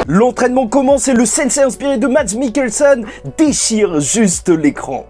L'entraînement commence et le sensei inspiré de Mads Mikkelsen déchire juste l'écran.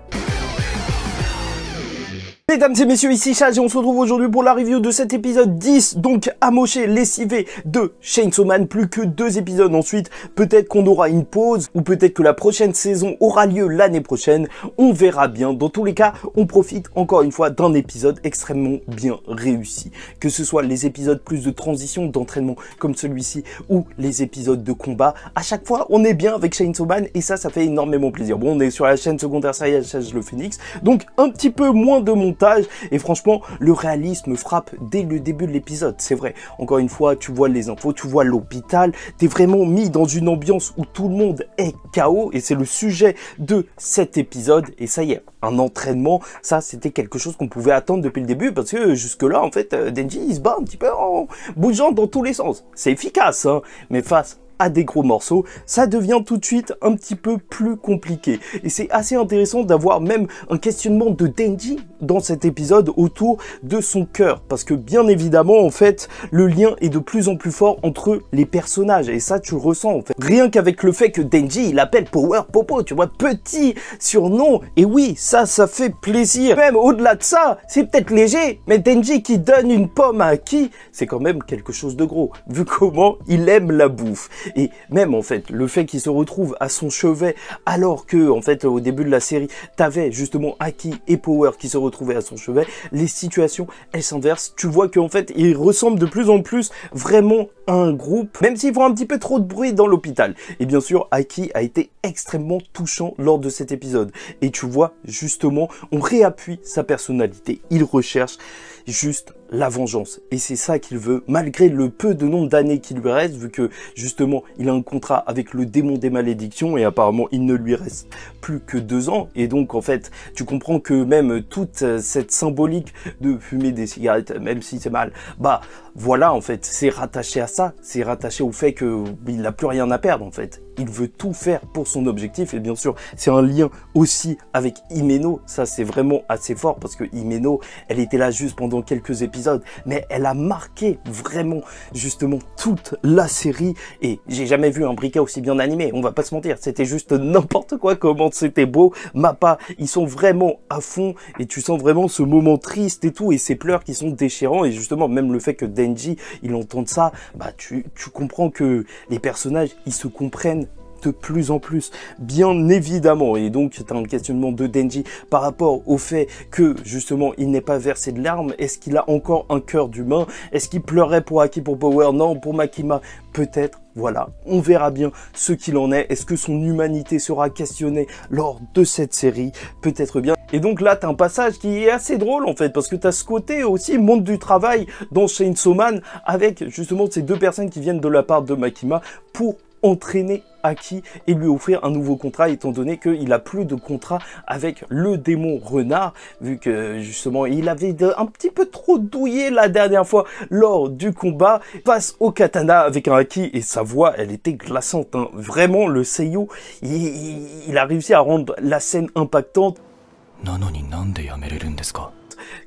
Mesdames et messieurs, ici Chaz et on se retrouve aujourd'hui pour la review de cet épisode 10, donc amoché, lessivé de Chainsaw Man. Plus que 2 épisodes ensuite, peut-être qu'on aura une pause ou peut-être que la prochaine saison aura lieu l'année prochaine, on verra bien. Dans tous les cas, on profite encore une fois d'un épisode extrêmement bien réussi. Que ce soit les épisodes plus de transition, d'entraînement comme celui-ci ou les épisodes de combat, à chaque fois on est bien avec Chainsaw Man et ça fait énormément plaisir. Bon, on est sur la chaîne secondaire Saya Chaz le Phoenix, donc un petit peu moins de montage. Et franchement, le réalisme frappe dès le début de l'épisode, c'est vrai. Encore une fois, tu vois les infos, tu vois l'hôpital, t'es vraiment mis dans une ambiance où tout le monde est KO et c'est le sujet de cet épisode. Et ça y est, un entraînement, ça c'était quelque chose qu'on pouvait attendre depuis le début parce que jusque-là, en fait, Denji il se bat un petit peu en bougeant dans tous les sens. C'est efficace, hein, mais face à des gros morceaux, ça devient tout de suite un petit peu plus compliqué. Et c'est assez intéressant d'avoir même un questionnement de Denji dans cet épisode autour de son cœur. Parce que bien évidemment, en fait, le lien est de plus en plus fort entre les personnages. Et ça, tu le ressens, en fait. Rien qu'avec le fait que Denji, il appelle Power Popo, tu vois, petit surnom. Et oui, ça fait plaisir. Même au-delà de ça, c'est peut-être léger, mais Denji qui donne une pomme à Aki, c'est quand même quelque chose de gros. Vu comment il aime la bouffe. Et même en fait, le fait qu'il se retrouve à son chevet, alors que en fait au début de la série, t'avais justement Aki et Power qui se retrouvaient à son chevet, les situations elles s'inversent. Tu vois qu'en fait ils ressemblent de plus en plus vraiment à un groupe, même s'ils font un petit peu trop de bruit dans l'hôpital. Et bien sûr, Aki a été extrêmement touchant lors de cet épisode. Et tu vois justement, on réappuie sa personnalité. Il recherche juste la vengeance. Et c'est ça qu'il veut, malgré le peu de nombre d'années qui lui reste, vu que justement il a un contrat avec le démon des malédictions et apparemment il ne lui reste plus que 2 ans. Et donc en fait, tu comprends que même toute cette symbolique de fumer des cigarettes, même si c'est mal, bah voilà en fait, c'est rattaché à ça, c'est rattaché au fait que il n'a plus rien à perdre en fait. Il veut tout faire pour son objectif et bien sûr c'est un lien aussi avec Himeno. Ça c'est vraiment assez fort parce que Himeno, elle était là juste pendant quelques épisodes, mais elle a marqué vraiment justement toute la série et j'ai jamais vu un briquet aussi bien animé, on va pas se mentir, c'était juste n'importe quoi comment c'était beau. Mappa, ils sont vraiment à fond et tu sens vraiment ce moment triste et tout et ces pleurs qui sont déchirants et justement même le fait que Denji il entende ça, bah tu comprends que les personnages ils se comprennent de plus en plus, bien évidemment. Et donc c'est un questionnement de Denji par rapport au fait que justement il n'est pas versé de larmes. Est-ce qu'il a encore un cœur d'humain? Est-ce qu'il pleurait pour Aki, pour Power? Non, pour Makima peut-être. Voilà, on verra bien ce qu'il en est. Est-ce que son humanité sera questionnée lors de cette série? Peut-être bien. Et donc là, t'as un passage qui est assez drôle en fait, parce que t'as ce côté aussi monde du travail dans Chainsaw Man, avec justement ces 2 personnes qui viennent de la part de Makima pour entraîner Aki et lui offrir un nouveau contrat étant donné qu'il a plus de contrat avec le démon renard vu que justement il avait un petit peu trop douillé la dernière fois lors du combat face au katana avec un Aki et sa voix elle était glaçante, hein. Vraiment le seiyuu il a réussi à rendre la scène impactante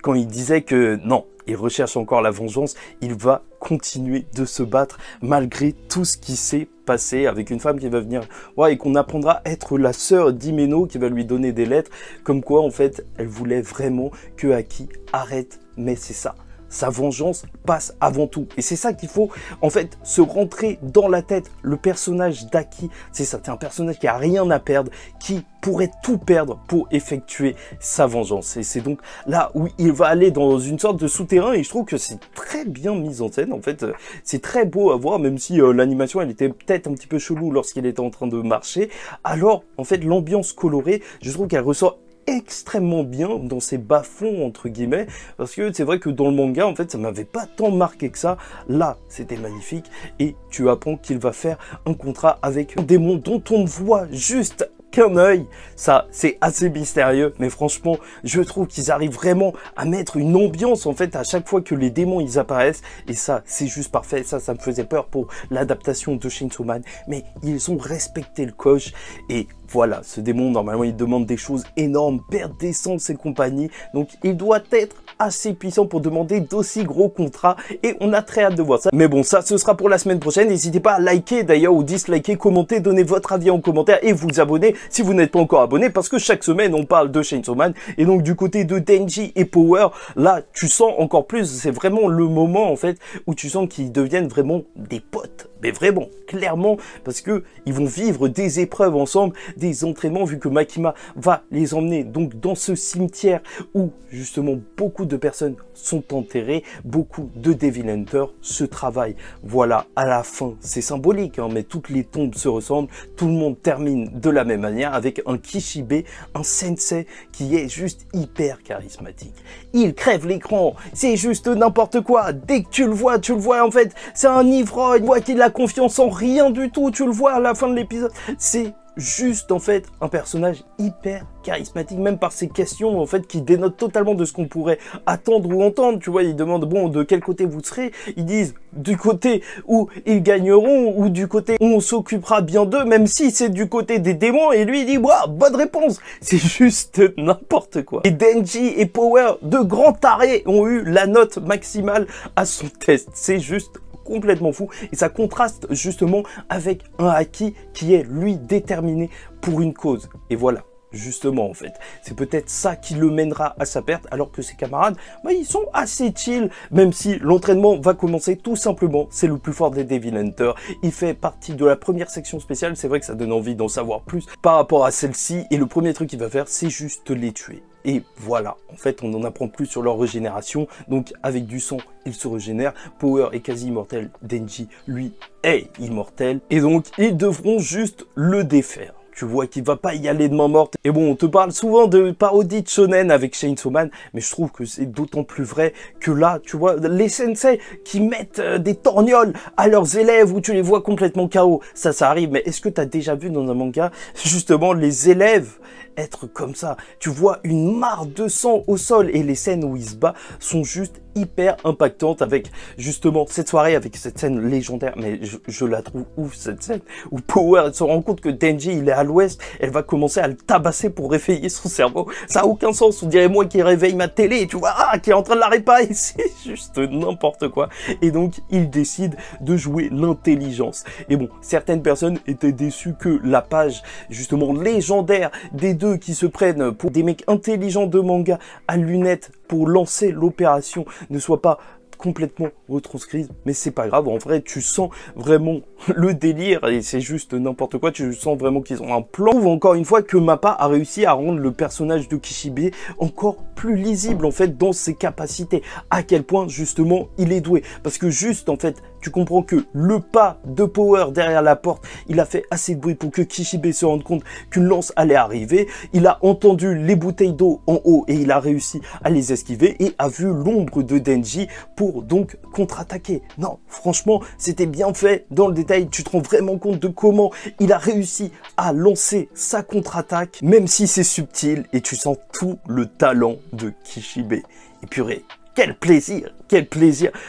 quand il disait que non, il recherche encore la vengeance, il va continuer de se battre malgré tout ce qui s'est passé avec une femme qui va venir et qu'on apprendra à être la sœur d'Himeno qui va lui donner des lettres comme quoi en fait elle voulait vraiment que Aki arrête, mais c'est ça. Sa vengeance passe avant tout. Et c'est ça qu'il faut, en fait, se rentrer dans la tête. Le personnage d'Aki, c'est ça. C'est un personnage qui a rien à perdre, qui pourrait tout perdre pour effectuer sa vengeance. Et c'est donc là où il va aller dans une sorte de souterrain. Et je trouve que c'est très bien mis en scène. En fait, c'est très beau à voir, même si l'animation, elle était peut-être un petit peu chelou lorsqu'il était en train de marcher. Alors, en fait, l'ambiance colorée, je trouve qu'elle ressort extrêmement bien dans ces bas-fonds entre guillemets parce que c'est vrai que dans le manga en fait ça m'avait pas tant marqué que ça. Là c'était magnifique et tu apprends qu'il va faire un contrat avec un démon dont on ne voit juste qu'un œil. Ça, c'est assez mystérieux, mais franchement, je trouve qu'ils arrivent vraiment à mettre une ambiance, en fait, à chaque fois que les démons, ils apparaissent. Et ça, c'est juste parfait. Ça me faisait peur pour l'adaptation de Chainsaw Man. Mais ils ont respecté le coche. Et voilà, ce démon, normalement, il demande des choses énormes, perte d'essence et compagnie. Donc, il doit être assez puissant pour demander d'aussi gros contrats. Et on a très hâte de voir ça. Mais bon, ça, ce sera pour la semaine prochaine. N'hésitez pas à liker, d'ailleurs, ou disliker, commenter, donner votre avis en commentaire et vous abonner si vous n'êtes pas encore abonné. Parce que chaque semaine, on parle de Chainsaw Man. Et donc, du côté de Denji et Power, là, tu sens encore plus. C'est vraiment le moment, en fait, où tu sens qu'ils deviennent vraiment des potes. Mais vraiment, clairement, parce que ils vont vivre des épreuves ensemble, des entraînements, vu que Makima va les emmener donc dans ce cimetière où justement beaucoup de personnes sont enterrées, beaucoup de Devil Hunter se travaillent. Voilà, à la fin, c'est symbolique, hein, mais toutes les tombes se ressemblent, tout le monde termine de la même manière avec un Kishibe, un sensei qui est juste hyper charismatique. Il crève l'écran, c'est juste n'importe quoi, dès que tu le vois en fait, c'est un ivrogne, voit qu'il a confiance en rien du tout, tu le vois à la fin de l'épisode, c'est juste en fait un personnage hyper charismatique, même par ses questions en fait qui dénotent totalement de ce qu'on pourrait attendre ou entendre. Tu vois, ils demandent bon de quel côté vous serez, ils disent du côté où ils gagneront ou du côté où on s'occupera bien d'eux, même si c'est du côté des démons, et lui il dit wow, bonne réponse. C'est juste n'importe quoi. Et Denji et Power, de grands tarés, ont eu la note maximale à son test. C'est juste complètement fou et ça contraste justement avec un Haki qui est lui déterminé pour une cause. Et voilà, justement en fait, c'est peut-être ça qui le mènera à sa perte, alors que ses camarades, bah, ils sont assez chill, même si l'entraînement va commencer tout simplement. C'est le plus fort des Devil Hunter, il fait partie de la première section spéciale. C'est vrai que ça donne envie d'en savoir plus par rapport à celle-ci, et le premier truc qu'il va faire, c'est juste les tuer. Et voilà, en fait, on en apprend plus sur leur régénération. Donc, avec du sang, ils se régénèrent. Power est quasi immortel. Denji, lui, est immortel. Et donc, ils devront juste le défaire. Tu vois qu'il va pas y aller de main morte. Et bon, on te parle souvent de parodie de shonen avec Chainsaw Man, mais je trouve que c'est d'autant plus vrai que là, tu vois, les sensei qui mettent des torgnoles à leurs élèves où tu les vois complètement KO, ça arrive. Mais est-ce que tu as déjà vu dans un manga, justement, les élèves être comme ça? Tu vois une mare de sang au sol, et les scènes où ils se battent sont juste hyper impactantes, avec justement cette soirée, avec cette scène légendaire, mais je la trouve ouf, cette scène où Power elle se rend compte que Denji il est à l'ouest, elle va commencer à le tabasser pour réveiller son cerveau. Ça a aucun sens, on dirait moi qui réveille ma télé, tu vois, qui est en train de la réparer. C'est juste n'importe quoi. Et donc il décide de jouer l'intelligence. Et bon, certaines personnes étaient déçues que la page justement légendaire des deux qui se prennent pour des mecs intelligents de manga à lunettes pour lancer l'opération ne soit pas complètement retranscrite, mais c'est pas grave. En vrai, tu sens vraiment le délire et c'est juste n'importe quoi. Tu sens vraiment qu'ils ont un plan. Ou encore une fois que Mappa a réussi à rendre le personnage de Kishibe encore plus lisible en fait dans ses capacités. À quel point justement il est doué, parce que juste en fait tu comprends que le pas de Power derrière la porte, il a fait assez de bruit pour que Kishibe se rende compte qu'une lance allait arriver. Il a entendu les bouteilles d'eau en haut et il a réussi à les esquiver et a vu l'ombre de Denji pour donc contre-attaquer. Non, franchement, c'était bien fait dans le détail. Tu te rends vraiment compte de comment il a réussi à lancer sa contre-attaque, même si c'est subtil, et tu sens tout le talent de Kishibe. Et purée, quel plaisir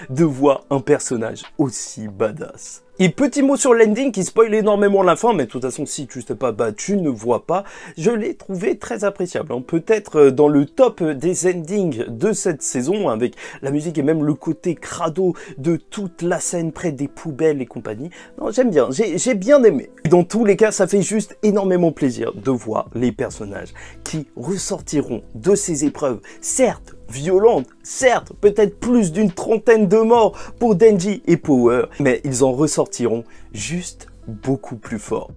de voir un personnage aussi badass. Et petit mot sur l'ending qui spoil énormément la fin, mais de toute façon si tu sais pas, bah tu ne vois pas. Je l'ai trouvé très appréciable, hein. Peut-être dans le top des endings de cette saison, avec la musique et même le côté crado de toute la scène près des poubelles et compagnie. Non, j'aime bien, j'ai bien aimé. Et dans tous les cas, ça fait juste énormément plaisir de voir les personnages qui ressortiront de ces épreuves, certes violentes, certes peut-être plus d'une trentaine de morts pour Denji et Power, mais ils en ressortiront juste beaucoup plus forts.